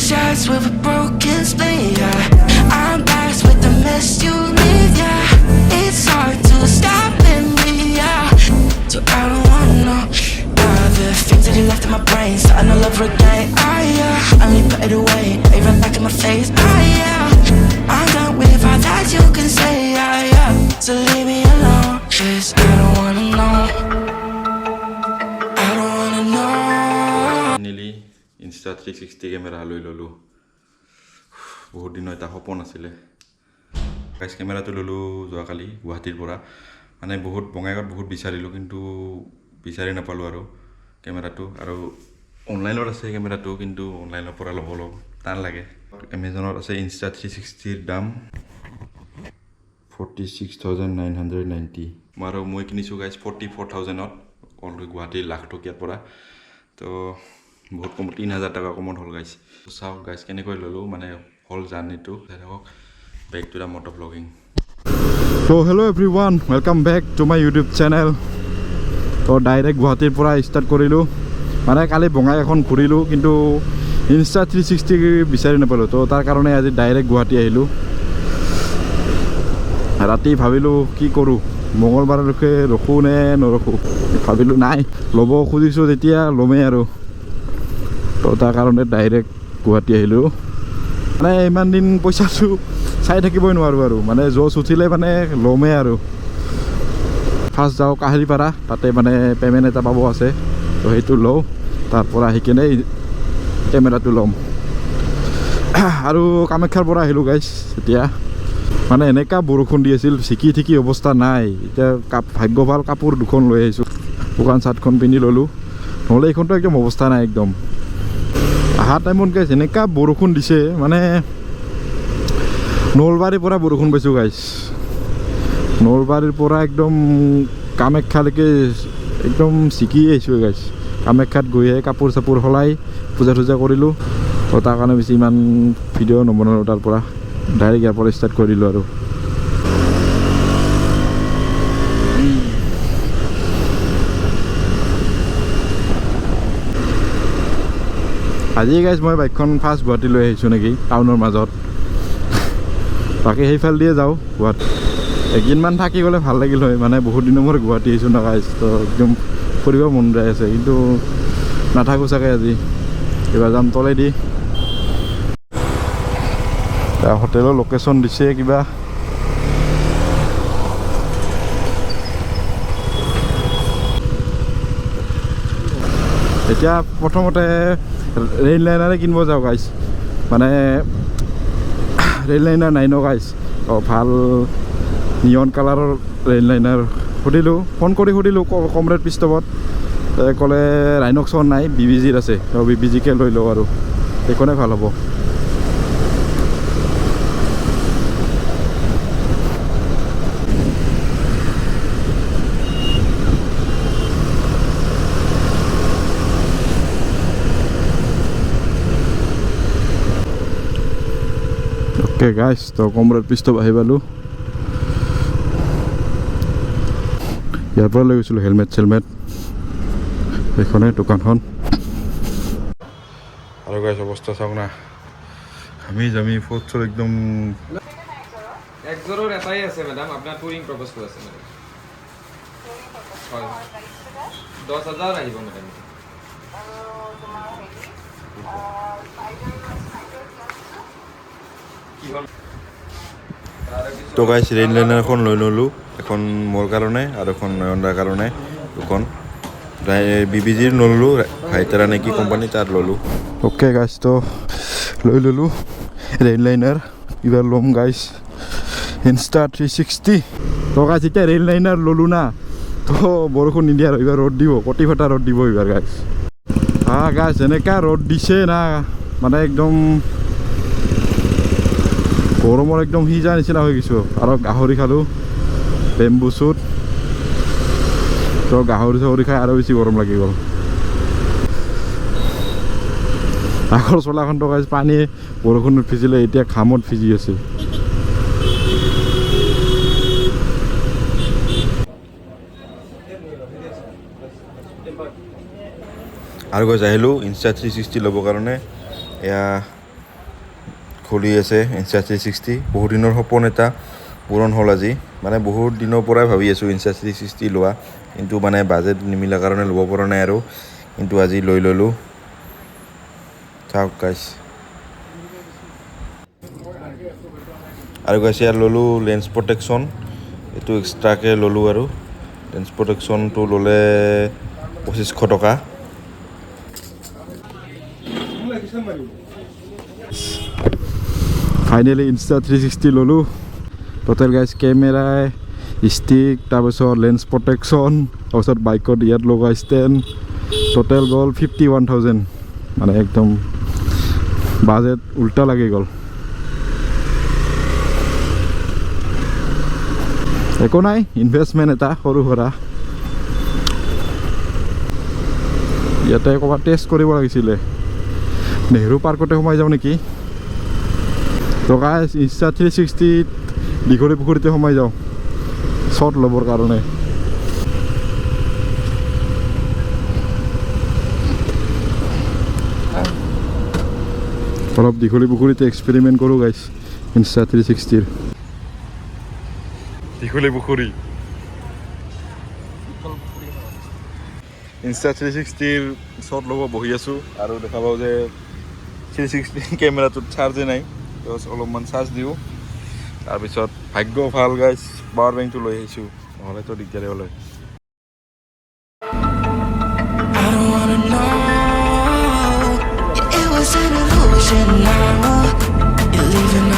shots with a broken spleen, yeah. I'm blessed with the mess you leave, yeah. It's hard to stop in me, yeah. So I don't wanna know the things that you left in my brain, starting all over again. I only put it away, they run back in my face. I'm done with all that you can say, so leave me alone, 'cause I don't wanna know. I don't wanna know. Finally, Insta360 camera লৈ ললো বহুত দিন এটা সপোন আছিলে guys কেমেৰাটো ললো যোৱাকালি গুৱাহাটীৰ পৰা মানে বহুত বঙাইগাঁৱত বহুত বিচাৰিলো কিন্তু বিচাৰি নাপালো আৰু কেমেৰাটো আৰু অনলাইনত আছে কেমেৰাটো কিন্তু অনলাইনৰ পৰা ল'ব টান লাগে Amazonত আছে Insta360 ৰ দাম 46,990 মই কিনিছো গাইস 44,000ত অলৰেডি গুৱাহাটী লাখ টকীয়াৰ পৰা তো বহুত কম 3,000 টাকা কমত হ'ল গাইস চাও গাইস কেনেকৈ ললো মানে হল জাৰ্নিটো দেখক বেক টু দা মটো ব্লগিং So hello everyone, welcome back to my YouTube channel. তো ডাইৰেক্ট গুৱাহাটীৰ পৰা ষ্টাৰ্ট কৰিলো মানে কালি বঙাই এখন ঘূৰিলো কিন্তু Insta360 বিচাৰি নাপালো তো তাৰ কাৰণে আজি ডাইৰেক্ট গুৱাহাটী আহিলো ৰাতি ভাবিলো কি কৰো মঙ্গলবাৰলৈকে ৰখো নে নৰখো ভাবিলো নাই ল'ব খুজিছো যেতিয়া লমেই আৰু তো তাৰ কাৰণে ডাইৰেক্ট গুৱাহাটী আহিলো মানে ইমান দিন পইচাটো চাই থাকিবই নোৱাৰো আৰু মানে জোচ উঠিলে মানে লমেই আৰু ফাৰ্ষ্ট যাওঁ কাহিলীপাৰা তাতে মানে পেমেণ্ট এটা পাব আছে তো সেইটো লওঁ তাৰপৰা আহি কিনে কেমেৰাটো ল'ম আৰু কামাখ্যাৰ পৰা আহিলোঁ গাইছ এতিয়া মানে এনেকুৱা বৰষুণ দি আছিল চিকি ঠিকি অৱস্থা নাই এতিয়া ভাগ্য ভাল কাপোৰ দুখন লৈ আহিছোঁ শুকান চাৰ্টখন পিন্ধি ল'লোঁ নহ'লে এইখনতো একদম অৱস্থা নাই একদম অহা টাইমত গাইছ এনেকুৱা বৰষুণ দিছে মানে নলবাৰীৰ পৰা বৰষুণ পাইছোঁ গাইছ নলবাৰীৰ পৰা একদম কামাখ্যালৈকে একদম চিকি আহিছোঁ গাইছ কামাখ্যাত গৈহে কাপোৰ চাপোৰ সলাই পূজা চূজা কৰিলোঁ তো তাৰ কাৰণে বেছি ইমান ভিডিঅ' নবনালোঁ তাৰ পৰা ডাইৰেক্ট ইয়াৰ পৰা ষ্টাৰ্ট কৰিলোঁ আৰু আজি গাইছ মই বাইকখন ফাৰ্ষ্ট গুৱাহাটী লৈ আহিছোঁ নেকি টাউনৰ মাজত বাকী সেইফাল দিয়ে যাওঁ গুৱাহাটী একদিনমান থাকি গ'লে ভাল লাগিল হয় মানে বহুত দিনৰ মূৰত গুৱাহাটী আহিছোঁ ন গাইছ তো একদম ফুৰিব মন যায় আছে কিন্তু নাথাকোঁ চাগে আজি কিবা যাম তলেদি হোটেলৰ লোকেশ্যন দিছে কিবা এতিয়া প্ৰথমতে ৰেইল লাইনাৰে কিনিব যাওঁ গাইছ মানে ৰেইল লাইনাৰ নাই ন গাইছ ভাল নিয়ন কালাৰৰ ৰেইল লাইনাৰ সুধিলোঁ ফোন কৰি সুধিলোঁ কম ৰেট পিষ্টপত ক'লে ৰাইনক্সৰ নাই BBGৰ আছে BBGকে লৈ লওঁ আৰু সেইখনে ভাল হ'ব অ'কে গাইছ তো কম ৰেট পিষ্টপ আহি পালোঁ ইয়াৰ পৰা লৈ গৈছিলোঁ হেলমেট চেলমেট সেইখনে দোকানখন আৰু গাইছ অৱস্থা চাওক না আমি ফটোৰ একদম একজোৰৰ এটাই আছে ম্যাডাম আপোনাৰ টুৰিং প্ৰপ'জটো আছে ম্যাডাম 10,000 আহিব ম্যাডাম তো গাইছ ৰেইল লাইনাৰ এখন লৈ ল'লোঁ এখন মোৰ কাৰণে আৰু এখন নয়নদাৰ কাৰণে দুখন BBGৰ নল'লোঁ ভাইটাৰা নে কি কোম্পানী তাত ল'লোঁ অ'কে গাইছ তো লৈ ল'লোঁ ৰেইল লাইনাৰ এইবাৰ ল'ম গাইছ Insta360 তো গাইছ এতিয়া ৰেইল লাইনাৰ ল'লোঁ না তো বৰষুণ নিদিয়ে আৰু এইবাৰ ৰ'দ দিব কটি ফটা ৰ'দ দিব এইবাৰ গাইছ গাইছ এনেকুৱা ৰ'দ দিছে না মানে একদম গৰমৰ একদম সিজা নিচিনা হৈ গৈছোঁ আৰু গাহৰি খালোঁ বেম্বু চুট তো গাহৰি চাহৰি খাই আৰু বেছি গৰম লাগি গ'ল আগৰ চলাখন তো গাইছ পানী বৰষুণত ভিজিলে এতিয়া ঘামত ভিজি আছে আৰু গাইছ আহিলোঁ Insta360 ল'বৰ কাৰণে এয়া খুলি আছে Insta360 বহুত দিনৰ সপোন এটা পূৰণ হ'ল আজি মানে বহুত দিনৰ পৰাই ভাবি আছোঁ Insta360 লোৱা কিন্তু মানে বাজেট নিমিলা কাৰণে ল'ব পৰা নাই আৰু কিন্তু আজি লৈ ল'লোঁ চাওক গাইছ আৰু গাইছ ইয়াৰ ল'লোঁ লেন্স প্ৰটেকশ্যন এইটো এক্সট্ৰাকৈ ল'লোঁ আৰু লেন্স প্ৰটেকশ্যনটো ল'লে 2500 টকা ফাইনেলি Insta360 ল'লোঁ টোটেল গাইছ কেমেৰা ষ্টিক তাৰপিছত লেন্স প্ৰটেকশ্যন তাৰপিছত বাইকত ইয়াত লগা ষ্টেণ্ড টোটেল গ'ল 51,000 মানে একদম বাজেট উল্টা লাগি গ'ল একো নাই ইনভেষ্টমেণ্ট এটা সৰু সুৰা ইয়াতে ক'ৰবাত টেষ্ট কৰিব লাগিছিলে নেহৰু পাৰ্কতে সোমাই যাওঁ নেকি তো গাইছ Insta360 দীঘলী পুখুৰীতে সোমাই যাওঁ শ্বট ল'বৰ কাৰণে অলপ দীঘলী পুখুৰীতে এক্সপেৰিমেণ্ট কৰোঁ গাইছ Insta360 দীঘলী পুখুৰী Insta360 শ্বট ল'ব বহি আছোঁ আৰু দেখা পাওঁ যে 360 কেমেৰাটোত চাৰ্জে নাই অলপমান চাৰ্জ দিওঁ তাৰপিছত ভাগ্য ভাল গাইছ পাৱাৰ বেংকটো লৈ আহিছোঁ নহ'লেতো দিগদাৰে হ'লে I don't wanna know. It was an illusion now. You're leaving